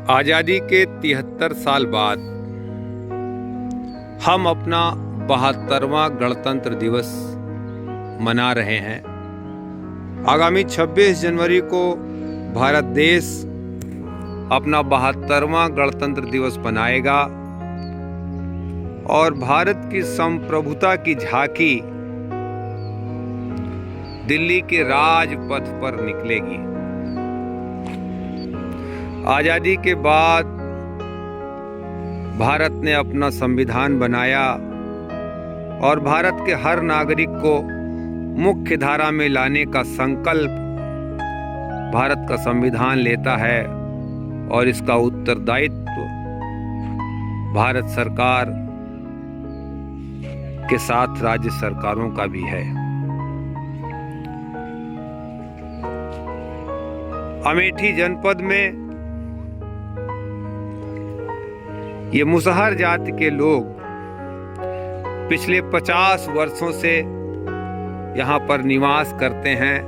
आज़ादी के 73 साल बाद हम अपना 72वां गणतंत्र दिवस मना रहे हैं। आगामी 26 जनवरी को भारत देश अपना 72वां गणतंत्र दिवस मनाएगा और भारत की संप्रभुता की झांकी दिल्ली के राजपथ पर निकलेगी। आज़ादी के बाद भारत ने अपना संविधान बनाया और भारत के हर नागरिक को मुख्य धारा में लाने का संकल्प भारत का संविधान लेता है और इसका उत्तरदायित्व भारत सरकार के साथ राज्य सरकारों का भी है। अमेठी जनपद में ये मुसहर जाति के लोग पिछले 50 वर्षों से यहाँ पर निवास करते हैं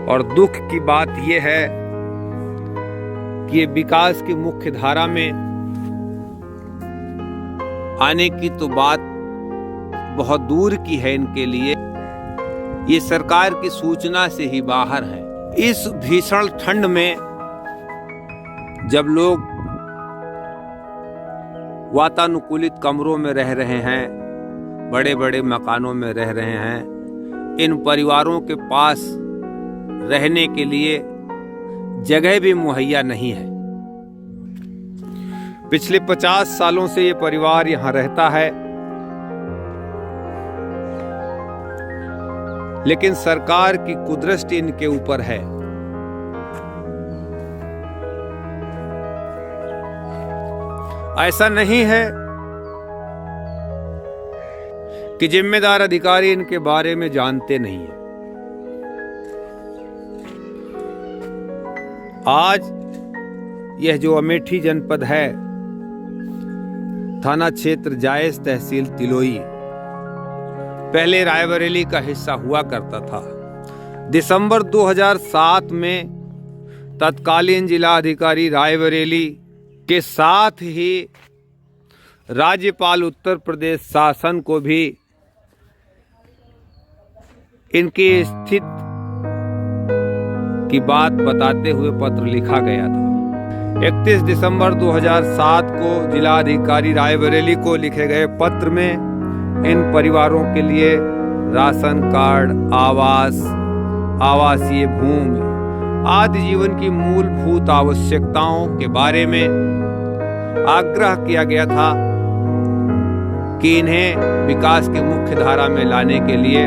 और दुख की बात यह है कि ये विकास की मुख्य धारा में आने की तो बात बहुत दूर की है इनके लिए, ये सरकार की सूचना से ही बाहर है। इस भीषण ठंड में जब लोग वातानुकूलित कमरों में रह रहे हैं, बड़े बड़े मकानों में रह रहे हैं, इन परिवारों के पास रहने के लिए जगह भी मुहैया नहीं है। पिछले 50 सालों से ये परिवार यहां रहता है, लेकिन सरकार की कुदृष्टि इनके ऊपर है। ऐसा नहीं है कि जिम्मेदार अधिकारी इनके बारे में जानते नहीं हैं। आज यह जो अमेठी जनपद है, थाना क्षेत्र जायस, तहसील तिलोई, पहले रायबरेली का हिस्सा हुआ करता था। दिसंबर 2007 में तत्कालीन जिला अधिकारी रायबरेली के साथ ही राज्यपाल उत्तर प्रदेश शासन को भी इनकी स्थिति की बात बताते हुए पत्र लिखा गया था। 31 दिसंबर 2007 को जिला अधिकारी रायबरेली को लिखे गए पत्र में इन परिवारों के लिए राशन कार्ड, आवास, आवासीय भूमि आदि जीवन की मूलभूत आवश्यकताओं के बारे में आग्रह किया गया था कि इन्हें विकास की मुख्य धारा में लाने के लिए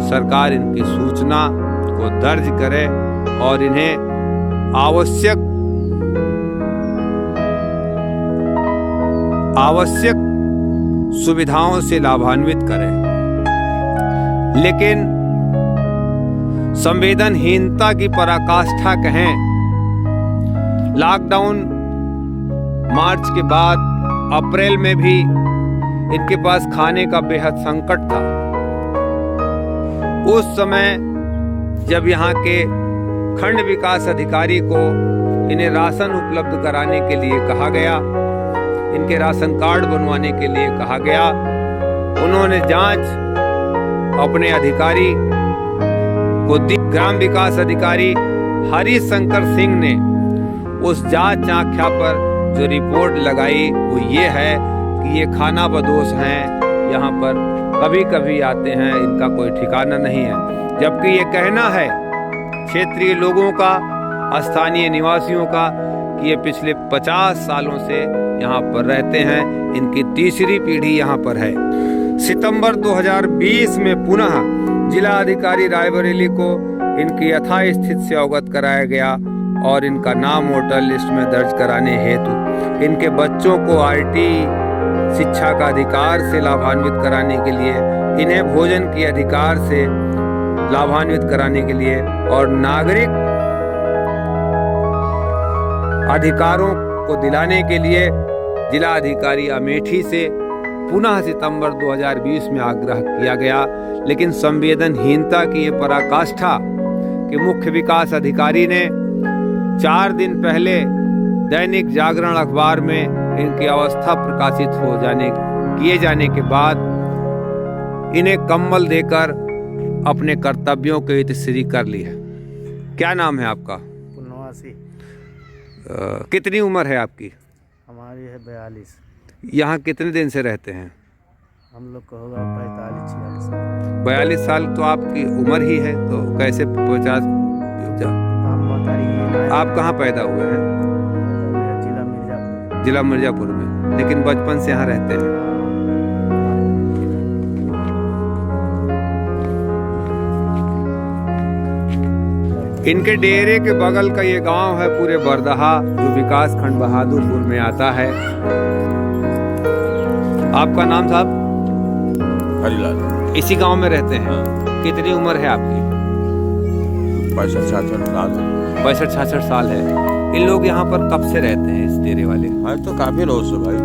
सरकार इनकी सूचना को दर्ज करे और इन्हें आवश्यक सुविधाओं से लाभान्वित करें। लेकिन संवेदनहीनता की पराकाष्ठा कहें, लॉकडाउन मार्च के बाद अप्रैल में भी इनके पास खाने का बेहद संकट था। उस समय जब यहाँ के खंड विकास अधिकारी को इन्हें राशन उपलब्ध कराने के लिए कहा गया, इनके राशन कार्ड बनवाने के लिए कहा गया, उन्होंने जांच अपने अधिकारी को दी। ग्राम विकास अधिकारी हरिशंकर सिंह ने उस जांच आख्या पर जो रिपोर्ट लगाई वो ये है कि ये खाना बदोश हैं, यहाँ पर कभी कभी आते हैं, इनका कोई ठिकाना नहीं है। जबकि ये कहना है क्षेत्रीय लोगों का, स्थानीय निवासियों का कि ये पिछले 50 सालों से यहाँ पर रहते हैं, इनकी तीसरी पीढ़ी यहाँ पर है। सितंबर 2020 में पुनः जिला अधिकारी रायबरेली को इनकी यथास्थिति से अवगत कराया गया और इनका नाम वोटर लिस्ट में दर्ज कराने हेतु इनके बच्चों को आरटी शिक्षा का अधिकार से लाभान्वित कराने के लिए, इन्हें भोजन के अधिकार से लाभान्वित कराने के लिए और नागरिक अधिकारों को दिलाने के लिए जिला अधिकारी अमेठी से पुनः सितंबर 2020 में आग्रह किया गया। लेकिन संवेदनहीनता की ये पराकाष्ठा कि मुख्य विकास अधिकारी ने 4 दिन पहले दैनिक जागरण अखबार में इनकी अवस्था प्रकाशित किए जाने के बाद इन्हें कम्बल देकर अपने कर्तव्यों की इतश्री कर ली है। क्या नाम है आपका? पुनवासी। कितनी उम्र है आपकी? हमारी है 42। यहाँ कितने दिन से रहते हैं? हम लोग को होगा 45-46 साल। 42 साल तो आपकी उम्र ही है, तो कैसे 50? आप कहाँ पैदा हुए हैं? जिला मिर्जापुर। जिला मिर्जापुर में, लेकिन बचपन से यहाँ रहते हैं। इनके डेरे के बगल का ये गांव है पूरे बरदहा, जो विकास खंड बहादुरपुर में आता है। आपका नाम साहब? हरिलाल। इसी गांव में रहते हैं। कितनी उम्र है आपकी? 65-66 साल। 65-66 साल है। इन लोग यहाँ पर कब से रहते हैं, इस डेरे वाले? है तो काफी रोज से भाई,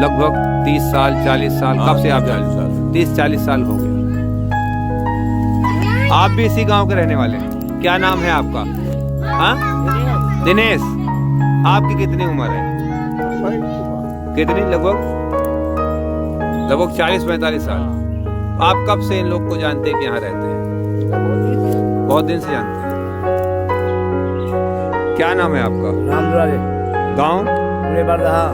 लगभग 30 साल 40 साल। कब से आप? 40 साल। 30-40 साल हो गया। आप भी इसी गांव के रहने वाले हैं? क्या नाम है आपका? हाँ, दिनेश। आपकी कितनी उम्र है? कितनी? लगभग 40-45 साल। आप कब से इन लोग को जानते हैं कि यहाँ रहते हैं? बहुत दिन से जानते हैं। क्या नाम है आपका? रामदुलारी। गांव? पूरे बरदहा।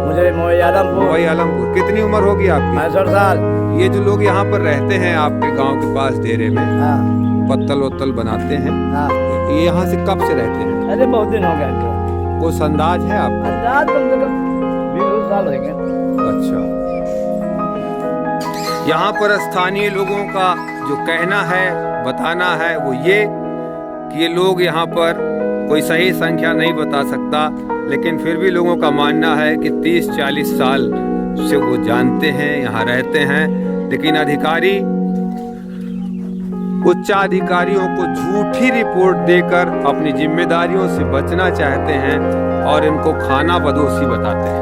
मुझे मोई आलमपुर। वही आलमपुर। कितनी उम्र होगी आपकी? 65 साल। ये जो लोग यहाँ पर रहते हैं आपके गांव के पास डेरे में, हाँ पत्तल वत्तल बनाते हैं, हाँ। ये यहाँ से कब से रहते हैं? अरे बहुत दिन हो गए। कुछ अंदाज है आपका? अंदाज कम से कम 20 साल हो गए। अच्छा। यहाँ पर स्थानीय लोगों का जो कहना है, बताना है, वो ये कि ये लोग यहाँ पर कोई सही संख्या नहीं बता सकता, लेकिन फिर भी लोगों का मानना है कि 30-40 साल से वो जानते हैं, यहाँ रहते हैं। लेकिन अधिकारी उच्चाधिकारियों को झूठी रिपोर्ट देकर अपनी जिम्मेदारियों से बचना चाहते हैं और इनको खाना बदोशी बताते हैं।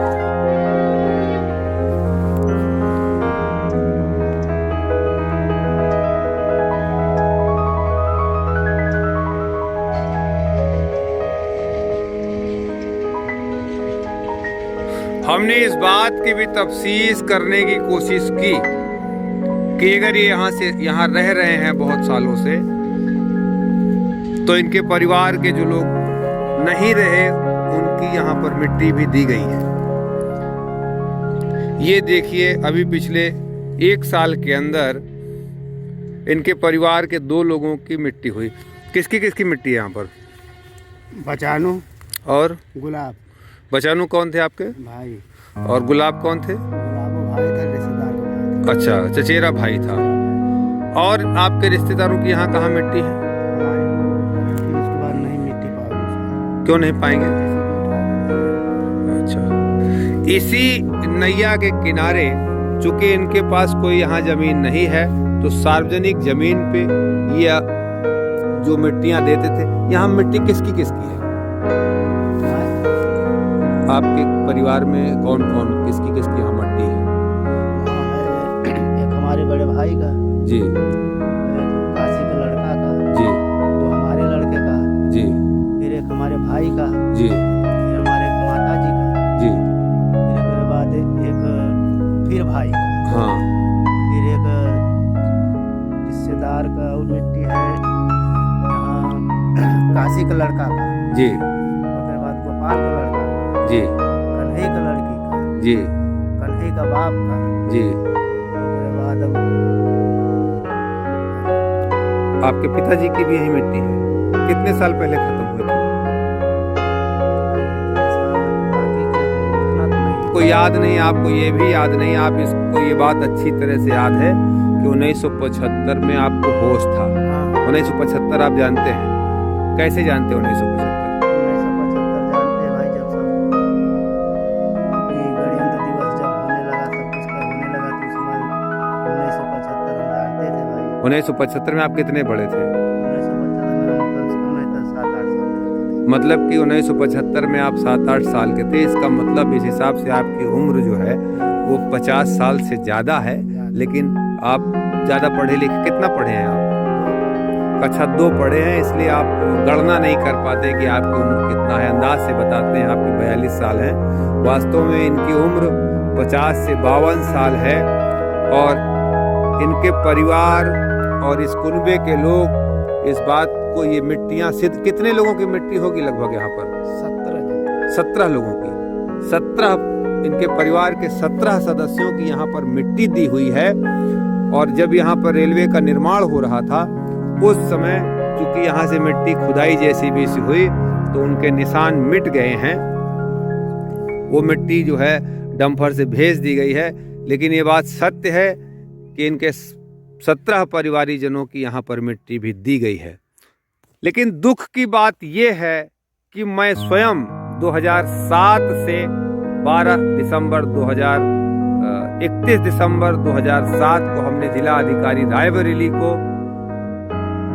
हमने इस बात की भी तफ्सीस करने की कोशिश की कि अगर ये यहाँ रह रहे हैं बहुत सालों से, तो इनके परिवार के जो लोग नहीं रहे, उनकी यहाँ पर मिट्टी भी दी गई है। ये देखिए, अभी पिछले 1 साल के अंदर इनके परिवार के 2 लोगों की मिट्टी हुई। किसकी किसकी मिट्टी है यहाँ पर? बचानू और गुलाब। बचानू कौन थे आपके भाई। और गुलाब कौन थे? गुलाब भाई था, रिश्तेदार का भाई। अच्छा, चचेरा भाई था। और आपके रिश्तेदारों की यहाँ कहाँ मिट्टी है? इसके बाद नहीं मिट्टी पाओगे। क्यों नहीं पाएंगे? अच्छा, इसी नैया के किनारे, चूंकि इनके पास कोई यहाँ जमीन नहीं है, तो सार्वजनिक जमीन पे ये जो मिट्टियाँ देते थे। यहाँ मिट्टी किसकी किसकी है? आपके परिवार में कौन कौन किसकी किसकी यहाँ मिट्टी है? एक हमारे बड़े भाई का जी, काशी का लड़का का जी, तो हमारे लड़के का जी, फिर एक हमारे भाई का, जी, फिर हमारे माता जी का, जी, फिर एक बाद एक फिर भाई का, हाँ, फिर एक रिश्तेदार का और मिट्टी है काशी का लड़का का, जी, उसके बाद गोपाल का लड़का का, जी, कन्हई का लड़की का, जी, कन्हई का बाप का, जी। उसके बाद आपके पिताजी की भी यही मिट्टी है। कितने साल पहले खत्म हुए थे? उतना तो नहीं। कोई याद नहीं? आपको ये भी याद नहीं? आप इसको ये बात अच्छी तरह से याद है कि 1975 में आपको होश था। 1975 आप जानते हैं? कैसे जानते हैं 1975? 1975 जानते हैं भाई, जब सब ये गणतंत्र दिवस जब होने लगा, सब कुछ होने लगा, तो उसमें 1975 हम जानते थे भाई। 1975 में आप कितने बड़े थे? 1975 में हम कम से कम नहीं तो 7-8 साल के थे। मतलब कि 1975 में आप 7-8 साल के थे। इसका मतलब इस हिसाब से आपकी उम्र जो है वो 50 साल से ज़्यादा है। लेकिन आप ज़्यादा पढ़े लिखे, कितना पढ़े हैं आप? कछद्दो पड़े हैं, इसलिए आप गणना नहीं कर पाते कि आपकी उम्र कितना है। अंदाज से बताते हैं आपकी 42 साल है, वास्तव में इनकी उम्र 50 से 52 साल है। और इनके परिवार और इस कुनबे के लोग इस बात को, ये मिट्टियां सिद्ध, कितने लोगों की मिट्टी होगी लगभग यहाँ पर? 17 लोगों की, 17 इनके परिवार के 17 सदस्यों की यहाँ पर मिट्टी दी हुई है। और जब यहाँ पर रेलवे का निर्माण हो रहा था उस समय, चूंकि यहाँ से मिट्टी खुदाई जैसी भी हुई तो उनके निशान मिट गए हैं। वो मिट्टी जो है डंपर से भेज दी गई है। लेकिन ये बात सत्य है कि इनके 17 परिवारीजनों की यहाँ पर मिट्टी भी दी गई है। लेकिन दुख की बात यह है कि मैं स्वयं 2007 से 31 दिसंबर 2007 को हमने जिला अधिकारी रायबरेली को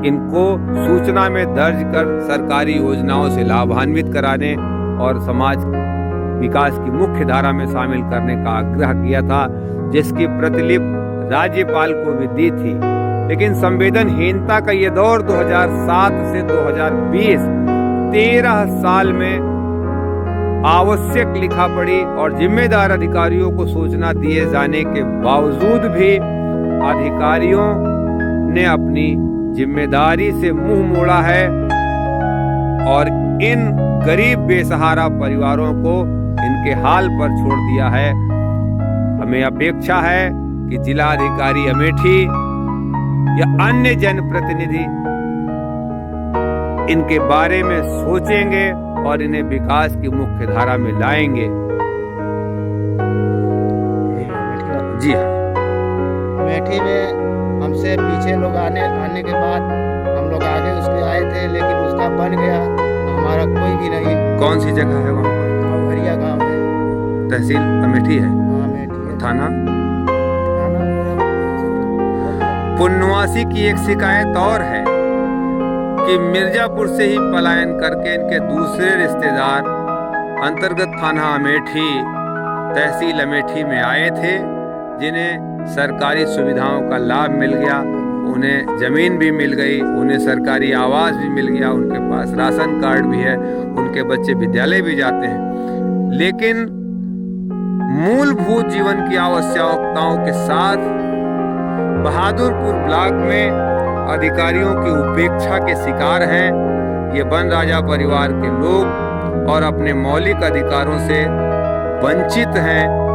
इनको सूचना में दर्ज कर सरकारी योजनाओं से लाभान्वित कराने और समाज विकास की मुख्य धारा में शामिल करने का आग्रह किया था, जिसकी प्रतिलिपि राज्यपाल को भी दी थी। लेकिन संवेदनहीनता का ये दौर 2007 से 2020 13 साल में आवश्यक लिखा पड़ी और जिम्मेदार अधिकारियों को सूचना दिए जाने के बावजूद भी अधिकारियों ने अपनी जिम्मेदारी से मुंह मोड़ा है और इन गरीब बेसहारा परिवारों को इनके हाल पर छोड़ दिया है। हमें अपेक्षा है कि जिला अधिकारी अमेठी या अन्य जनप्रतिनिधि इनके बारे में सोचेंगे और इन्हें विकास की मुख्य धारा में लाएंगे। जी हाँ, अमेठी में हमसे पीछे लोग आने के बाद हम लोग आगे उसके आए थे, लेकिन उसका बन गया, हमारा कोई भी नहीं। कौन सी जगह है वहाँ पर? अवहरिया गांव है, तहसील अमेठी है। अमेठी है। थाना पुन्नवासी की एक शिकायत और है कि मिर्जापुर से ही पलायन करके इनके दूसरे रिश्तेदार अंतर्गत थाना अमेठी, तहसील अमेठी में आए थे, जिन्हें सरकारी सुविधाओं का लाभ मिल गया, उन्हें जमीन भी मिल गई, उन्हें सरकारी आवास भी मिल गया, उनके पास राशन कार्ड भी है, उनके बच्चे विद्यालय भी जाते हैं। लेकिन मूलभूत जीवन की आवश्यकताओं के साथ बहादुरपुर ब्लॉक में अधिकारियों की उपेक्षा के शिकार हैं ये वन राजा परिवार के लोग और अपने मौलिक अधिकारों से वंचित हैं।